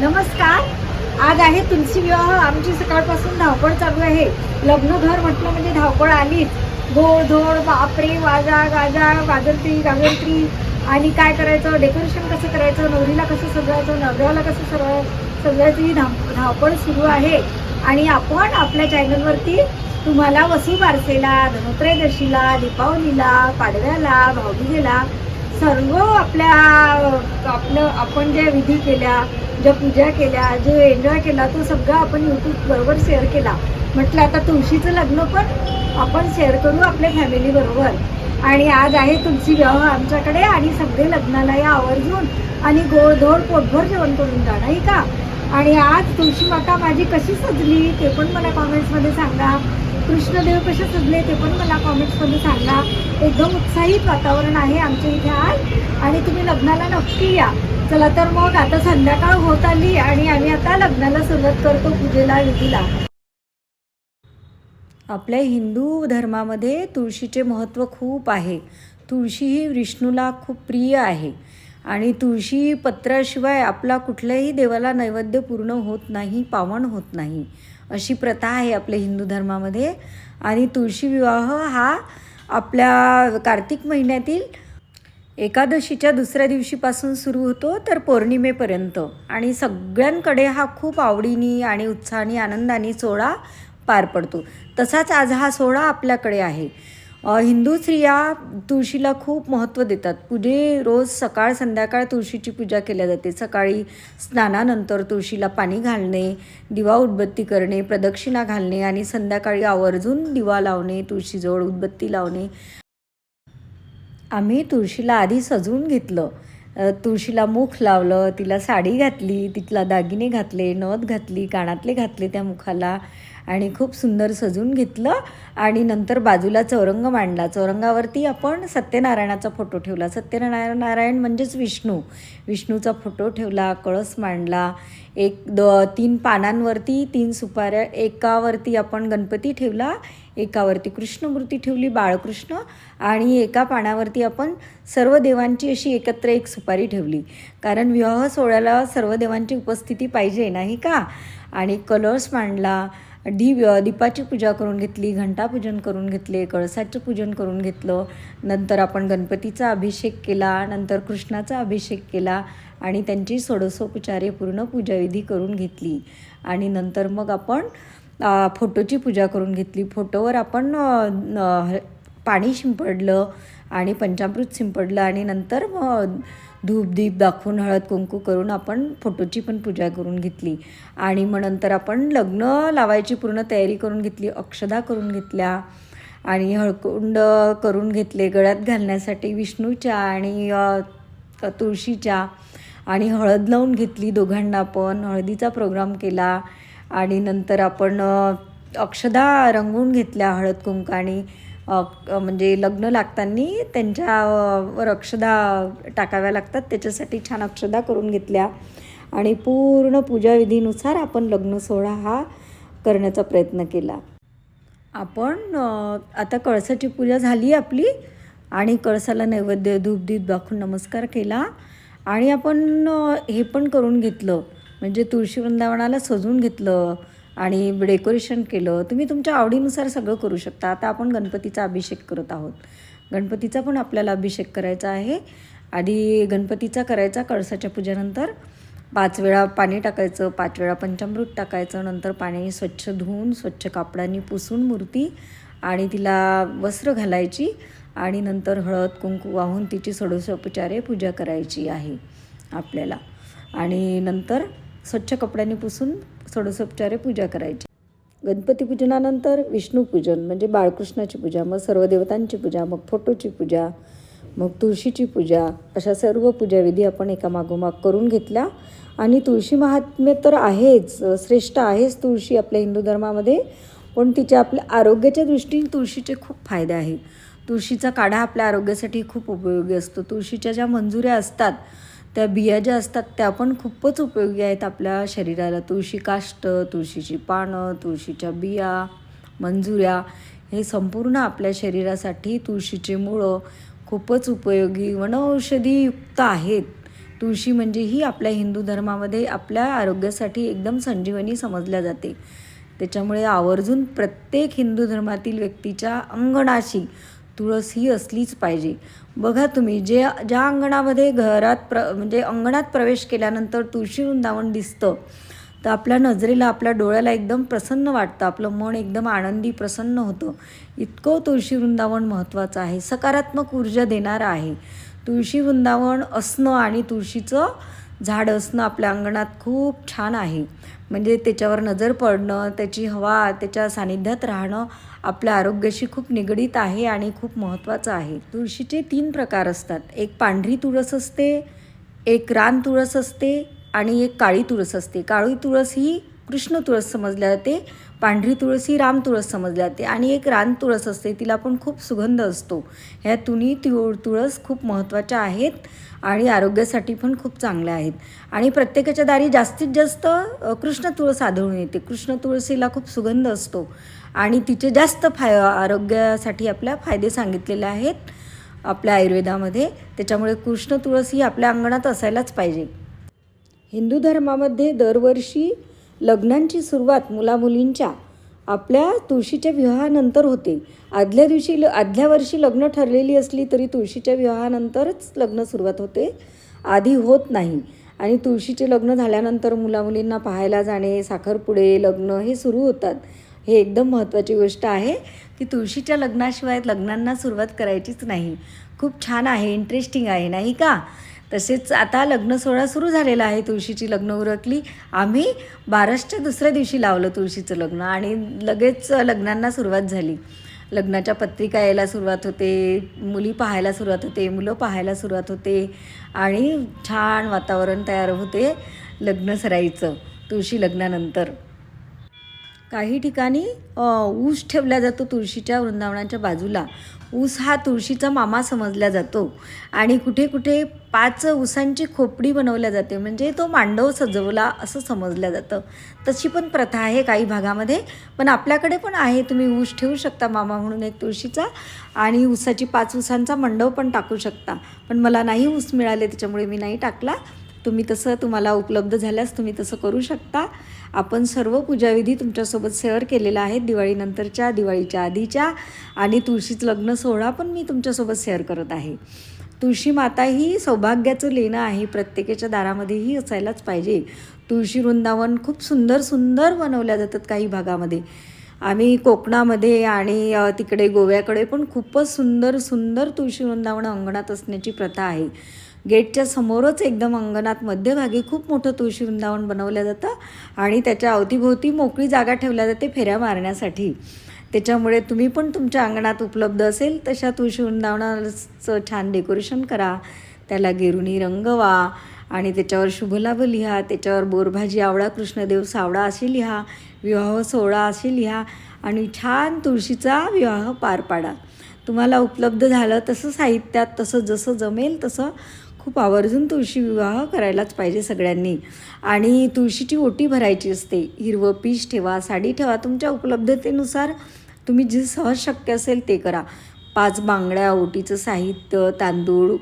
नमस्कार. आज आहे तुलसी विवाह. आमची सकाळपासून धावपळ चालू आहे. लग्न घर म्हटलं म्हणजे धावपळ आलीच. गोडधोड, बापरे, वाजा गाजा, गाजरती आणि काय करायचं, डेकोरेशन कसं करायचं, नवरीला कसं सजवायचं, नवऱ्याला कसं सजवायचं, ही धावपळ सुरू आहे. आणि आपण आपल्या चॅनलवरती तुम्हाला वसू बारसेला, धनत्रयोदशीला, दीपावलीला, पाडव्याला, भाऊबीजेला सर्व आपण ज्या विधी केल्या, ज्या पूजा केल्या, जो एन्जॉय केला, तो सगळा आपण यूट्यूबबरोबर शेअर केला. म्हटलं आता तुळशीचं लग्न पण आपण शेअर करू आपल्या फॅमिलीबरोबर. आणि आज आहे तुलसी विवाह आमच्याकडे आणि सगळे लग्नाला या आवर्जून आणि गोडधोड पोटभर जेवण करून जा, नाही का. आणि आज तुळशी माता माझी कशी सजली ते पण मला कॉमेंट्समध्ये सांगा. कृष्णदेव कसे सजले ते पण मला कॉमेंट्समध्ये सांगा. एकदम उत्साहित वातावरण आहे आमच्या इथे आज आणि तुम्ही लग्नाला नक्की या. चला तर मग आता संध्याकाळ होत आली आणि आम्ही आता लग्नाला सुरुवात करतो, पूजेला, विधीला. आपल्या हिंदू धर्मामध्ये तुळशीचे महत्त्व खूप आहे. तुळशी ही विष्णूला खूप प्रिय आहे आणि तुळशी पत्राशिवाय आपला कुठल्याही देवाला नैवेद्य पूर्ण होत नाही, पावन होत नाही, अशी प्रथा आहे आपल्या हिंदू धर्मामध्ये. आणि तुळशी विवाह हा आपल्या कार्तिक महिन्यातील एकादशीच्या दुसऱ्या दिवशीपासून सुरू होतो तर पौर्णिमेपर्यंत. आणि सगळ्यांकडे हा खूप आवडीने आणि उत्साहाने आनंदाने सोहळा पार पडतो. तसाच आज हा सोहळा आपल्याकडे आहे. हिंदू स्त्रिया तुळशीला खूप महत्त्व देतात. रोज सकाळ संध्याकाळ तुळशीची पूजा केल्या जाते. सकाळी स्नानानंतर तुळशीला पाणी घालणे, दिवा उदबत्ती करणे, प्रदक्षिणा घालणे आणि संध्याकाळी आवर्जून दिवा लावणे, तुळशीजवळ उदबत्ती लावणे. आम्ही तुळशीला आधी सजवून घेतलं. तुळशीला मुख लावलं, तिला साडी घातली, तिला दागिने घातले, नथ घातली, कानातले घातले त्या मुखाला आणि खूप सुंदर सजवून घेतलं. आणि नंतर बाजूला चौरंग मांडला. चौरंगावरती आपण सत्यनारायणाचा फोटो ठेवला. सत्यनारायण म्हणजेच विष्णूचा फोटो ठेवला, कळस मांडला. 3 पानांवरती 3 सुपाऱ्या, एकावरती आपण गणपती ठेवला, एकावरती कृष्णमूर्ती ठेवली, बाळकृष्ण, आणि एका पानावरती आपण सर्व देवांची अशी एकत्र एक सुपारी ठेवली. कारण विवाह सोहळ्याला सर्व देवांची उपस्थिती पाहिजे, नाही का. आणि कलश मांडला, दीपाची पूजा करून घेतली, घंटापूजन करून घेतले, कळसाचं पूजन करून घेतलं. नंतर आपण गणपतीचा अभिषेक केला, नंतर कृष्णाचा अभिषेक केला आणि त्यांची षोडशोपचारे पूर्ण पूजाविधी करून घेतली. आणि नंतर मग आपण फोटोची पूजा करून घेतली. फोटोवर आपण पाणी शिंपडलं आणि पंचामृत शिंपडलं आणि नंतर धूप दीप दाखवून हळद कुंकू करून आपण फोटोची पण पूजा करून घेतली. आणि मग नंतर आपण लग्न लावायची पूर्ण तयारी करून घेतली. अक्षदा करून घेतल्या आणि हळकुंड करून घेतले गळ्यात घालण्यासाठी विष्णूच्या आणि तुळशीच्या. आणि हळद लावून घेतली दोघांना पण, हळदीचा प्रोग्राम केला. आणि नंतर आपण अक्षदा रंगवून घेतल्या हळद कुंकाने. म्हणजे लग्न लागताना त्यांच्यावर अक्षदा टाकाव्या लागतात, त्याच्यासाठी छान अक्षदा करून घेतल्या. आणि पूर्ण पूजाविधीनुसार आपण लग्न सोहळा हा करण्याचा प्रयत्न केला. आपण आता कळसाची पूजा झाली आपली आणि कळसाला नैवेद्य धूपदीप दाखवून नमस्कार केला. आणि आपण हे पण करून घेतलं, म्हणजे तुळशी वृंदावनाला सजवून घेतलं आणि डेकोरेशन केलं. तुम्ही तुमच्या आवडीनुसार सगळं करू शकता. आता आपण गणपतीचा अभिषेक करत आहोत. गणपतीचा पण आपल्याला अभिषेक करायचा आहे. आधी गणपतीचा करायचा. कळसाच्या पूजेनंतर 5 वेळा पाणी टाकायचं, 5 वेळा पंचामृत टाकायचं. नंतर पाणी स्वच्छ धुवून स्वच्छ कापडाने पुसून मूर्ती आणि तिला वस्त्र घालायची आणि नंतर हळद कुंकू वाहून तिची षोडशोपचारे पूजा करायची आहे आपल्याला. आणि नंतर स्वच्छ कपड्याने पुसून षोडशोपचारे पूजा करायची. गणपती पूजनानंतर विष्णूपूजन म्हणजे बाळकृष्णाची पूजा, मग सर्व देवतांची पूजा, मग फोटोची पूजा, मग तुळशीची पूजा, अशा सर्व पूजाविधी आपण एकामागोमाग करून घेतल्या. आणि तुळशी महात्म्य तर आहेच, श्रेष्ठ आहेच तुळशी आपल्या हिंदू धर्मामध्ये. पण तिच्या आपल्या आरोग्याच्या दृष्टीने तुळशीचे खूप फायदे आहेत. तुळशीचा काढा आपल्या आरोग्यासाठी खूप उपयोगी असतो. तुळशीच्या ज्या मंजुऱ्या असतात, त्या बिया ज्या असतात त्या पण खूपच उपयोगी आहेत आपल्या शरीराला. तुळशी काष्ट, तुळशीची पानं, तुळशीच्या बिया, मंजुऱ्या हे संपूर्ण आपल्या शरीरासाठी तुळशीचे मुळं खूपच उपयोगी वनौषधीयुक्त आहेत. तुळशी म्हणजे ही आपल्या हिंदू धर्मामध्ये आपल्या आरोग्यासाठी एकदम संजीवनी समजल्या जाते. त्याच्यामुळे आवर्जून प्रत्येक हिंदू धर्मातील व्यक्तीच्या अंगणाशी तुळस ही असलीच पाहिजे. बघा तुम्ही ज्या अंगणामध्ये म्हणजे अंगणात प्रवेश केल्यानंतर तुळशी वृंदावन दिसतं तर आपल्या नजरेला, आपल्या डोळ्याला एकदम प्रसन्न वाटतं, आपलं मन एकदम आनंदी प्रसन्न होतं. इतकं तुळशी वृंदावन महत्त्वाचं आहे, सकारात्मक ऊर्जा देणारं आहे. तुळशी वृंदावन असणं आणि तुळशीचं झाड असणं आपल्या अंगणात खूप छान आहे. म्हणजे त्याच्यावर नजर पडणं, त्याची हवा, त्याच्या सानिध्यात राहणं आपल्या आरोग्याशी खूप निगडीत आहे आणि खूप महत्त्वाचं आहे. तुळशीचे 3 प्रकार असतात. एक पांढरी तुळस असते, एक रान तुळस असते आणि एक काळी तुळस असते. काळी तुळस ही कृष्ण तुळस समजल्या जाते, पांढरी तुळस ही राम तुळस समजल्या जाते आणि एक रान तुळस असते, तिला पण खूप सुगंध असतो. ह्या तिन्ही तुळस खूप महत्त्वाच्या आहेत आणि आरोग्यासाठी पण खूप चांगल्या आहेत. आणि प्रत्येकाच्या दारी जास्तीत जास्त कृष्ण तुळस आढळून येते. कृष्ण तुळसीला खूप सुगंध असतो आणि तिचे जास्त आरोग्यासाठी आपल्या फायदे सांगितलेले आहेत आपल्या आयुर्वेदामध्ये. त्याच्यामुळे कृष्ण तुळस ही आपल्या अंगणात असायलाच पाहिजे. हिंदू धर्मामध्ये दरवर्षी लग्नांची सुरुवात मुलामुलींच्या आपल्या तुळशीच्या विवाहानंतर होते. आदल्या वर्षी लग्न ठरलेली असली तरी तुळशीच्या विवाहानंतरच लग्न सुरुवात होते, आधी होत नाही. आणि तुळशीचे लग्न झाल्यानंतर मुलामुलींना पाहायला जाणे, साखरपुडे, लग्न हे सुरू होतात. हे एकदम महत्त्वाची गोष्ट आहे की तुळशीच्या लग्नाशिवाय लग्नांना सुरुवात करायचीच नाही. खूप छान आहे, इंटरेस्टिंग आहे, नाही का? तसेच आता लग्न सोहळा सुरू झालेला आहे. तुळशीची लग्न उरकली. आम्ही बारासच्या दुसऱ्या दिवशी लावलं तुळशीचं लग्न आणि लगेच लग्नांना सुरुवात झाली. लग्नाच्या पत्रिका यायला सुरुवात होते, मुली पाहायला सुरुवात होते, मुलं पाहायला सुरुवात होते आणि छान वातावरण तयार होते लग्न सराईचं तुळशी लग्नानंतर. काही ठिकाणी ऊस ठेवला जातो तुळशीच्या वृंदावनाच्या बाजूला. ऊस हा तुळशीचा मामा समजला जातो आणि कुठे कुठे 5 ऊसांची खोपडी बनवल्या जाते, म्हणजे तो मांडव सजवला असं समजलं जातं. तशी पण प्रथा आहे काही भागामध्ये, पण आपल्याकडे पण आहे. तुम्ही ऊस ठेवू शकता मामा म्हणून एक तुळशीचा आणि ऊसाची 5 ऊसांचा मंडव पण टाकू शकता. पण मला नाही ऊस मिळाले त्याच्यामुळे मी नाही टाकला. तुम्हाला उपलब्ध झाल्यास तुम्ही तसं करू शकता. आपण सर्व पूजाविधी तुमच्यासोबत शेअर केलेला आहे, दिवाळीनंतरच्या, दिवाळीच्या आधीच्या आणि तुळशीचं लग्न सोहळा पण मी तुमच्यासोबत शेअर करत आहे. तुळशी माता ही सौभाग्याचं लेणं आहे, प्रत्येकाच्या दारामध्येही असायलाच पाहिजे. तुळशी वृंदावन खूप सुंदर सुंदर बनवल्या जातात काही भागामध्ये. आम्ही कोकणामध्ये आणि तिकडे गोव्याकडे पण खूपच सुंदर सुंदर तुळशी वृंदावन अंगणात असण्याची प्रथा आहे. गेटच्या समोरच एकदम अंगणात मध्यभागी खूप मोठं तुळशी वृंदावन बनवलं जातं आणि त्याच्या अवतीभोवती मोकळी जागा ठेवल्या जाते फेऱ्या मारण्यासाठी. त्याच्यामुळे तुम्ही पण तुमच्या अंगणात उपलब्ध असेल तशा तुळशी वृंदावनाचं छान डेकोरेशन करा, त्याला गेरुनी रंगवा आणि त्याच्यावर शुभलाभ लिहा, त्याच्यावर बोरभाजी आवळा कृष्णदेव सावळा असे लिहा, विवाह सोहळा असे लिहा आणि छान तुळशीचा विवाह पार पाडा. तुम्हाला उपलब्ध झालं तसं साहित्यात, तसं जसं जमेल तसं खूप आवर्जून तुळशी विवाह करायलाच पाहिजे सगळ्यांनी. आणि तुळशीची ओटी भरायची असते. हिरवं पीस ठेवा, साडी ठेवा, तुमच्या उपलब्धतेनुसार तुम्ही जे सहज शक्य असेल ते करा. 5 बांगड्या, ओटीचं साहित्य, तांदूळ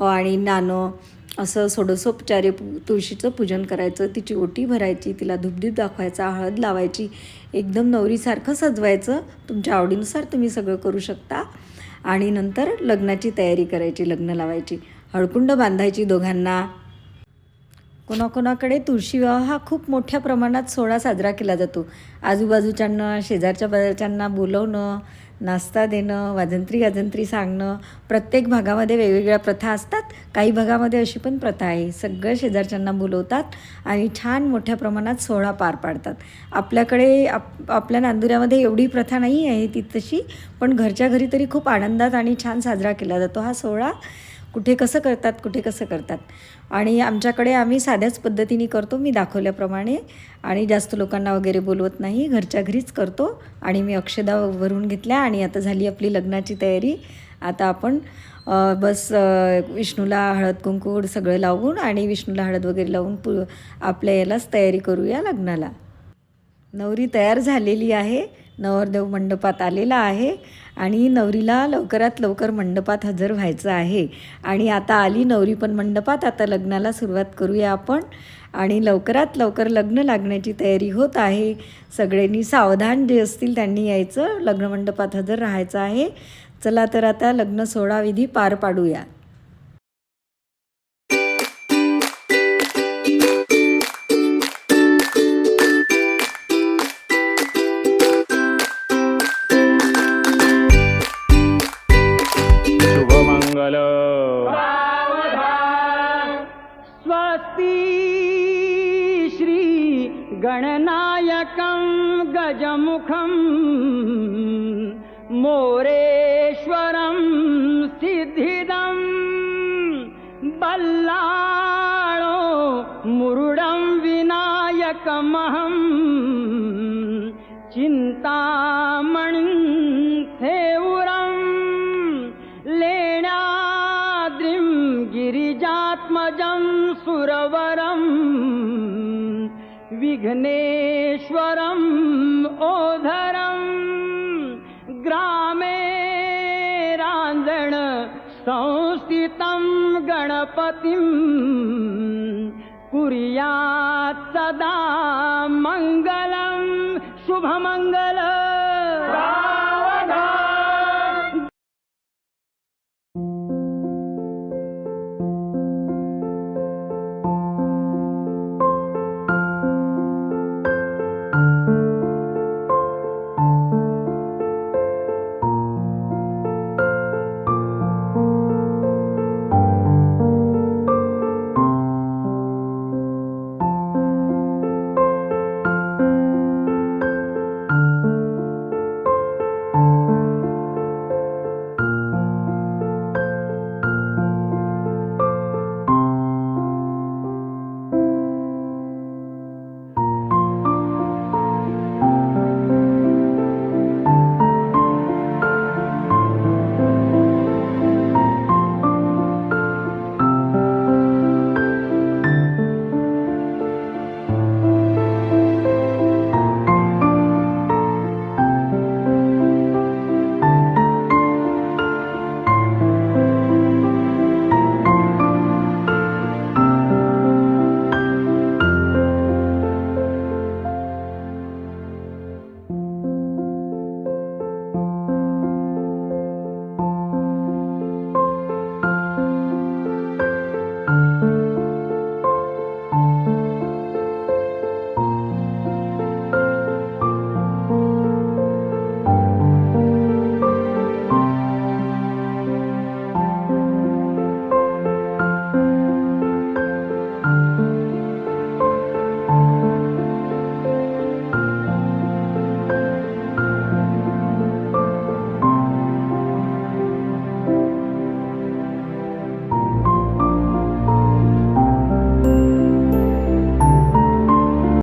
आणि नाणं असं षोडशोपचारे तुळशीचं पूजन करायचं, तिची ओटी भरायची, तिला धूपदीप दाखवायचा, हळद लावायची, एकदम नवरीसारखं सजवायचं. तुमच्या आवडीनुसार तुम्ही सगळं करू शकता. आणि नंतर लग्नाची तयारी करायची, लग्न लावायची, हळकुंड बांधायची दोघांना. कोणाकोणाकडे तुळशी विवाह हा खूप मोठ्या प्रमाणात सोहळा साजरा केला जातो. आजूबाजूच्यांना, शेजारच्या बाजारच्यांना बोलवणं, नाश्ता देणं, वाजंत्री गाजंत्री सांगणं. प्रत्येक भागामध्ये वेगवेगळ्या प्रथा असतात. काही भागामध्ये अशी पण प्रथा आहे, सगळ्या शेजारच्यांना बोलवतात आणि छान मोठ्या प्रमाणात सोहळा पार पाडतात. आपल्याकडे आपल्या नांदुऱ्यामध्ये एवढी प्रथा नाही आहे ती तशी, पण घरच्या घरी तरी खूप आनंदात आणि छान साजरा केला जातो हा सोहळा. कुठे कसं करतात आणि आमच्याकडे आम्ही साध्याच पद्धतीने करतो, मी दाखवल्याप्रमाणे, आणि जास्त लोकांना वगैरे बोलवत नाही, घरच्या घरीच करतो. आणि मी अक्षदा भरून घेतल्या आणि आता झाली आपली लग्नाची तयारी. आता आपण बस विष्णूला हळद कुंकू सगळं लावून आणि विष्णूला हळद वगैरे लावून आपल्या यालाच तयारी करूया लग्नाला. नवरी तयार झालेली आहे नवरदेव मंडपात आलेला आहे आणि नवरीला लवकरात लवकर मंडपात हजर व्हायचं आहे. आणि आता आली नवरी पण मंडपात. आता लग्नाला सुरुवात करूया आपण. आणि लवकरात लवकर लग्न लागण्याची तयारी होत आहे. सगळ्यांनी सावधान जे असतील त्यांनी यायचं, लग्न मंडपात हजर राहायचं आहे. चला तर आता लग्न सोहळा विधी पार पाडूया. शुभमंगल. स्वस्ति श्री गणनायकं गजमुखं मोरेश्वरं सिद्धिदं बल्लाळो मुरुडं विनायकमहं चिन्तामणिं थेउरं लेण्याद्रिं गिरिजात्मजं सुरवरं विघ्नेश्वरम् ओधरं ग्रामे रांजण संस्थितं गणपतिं कुर्यात् सदा मंगलं शुभमंगल.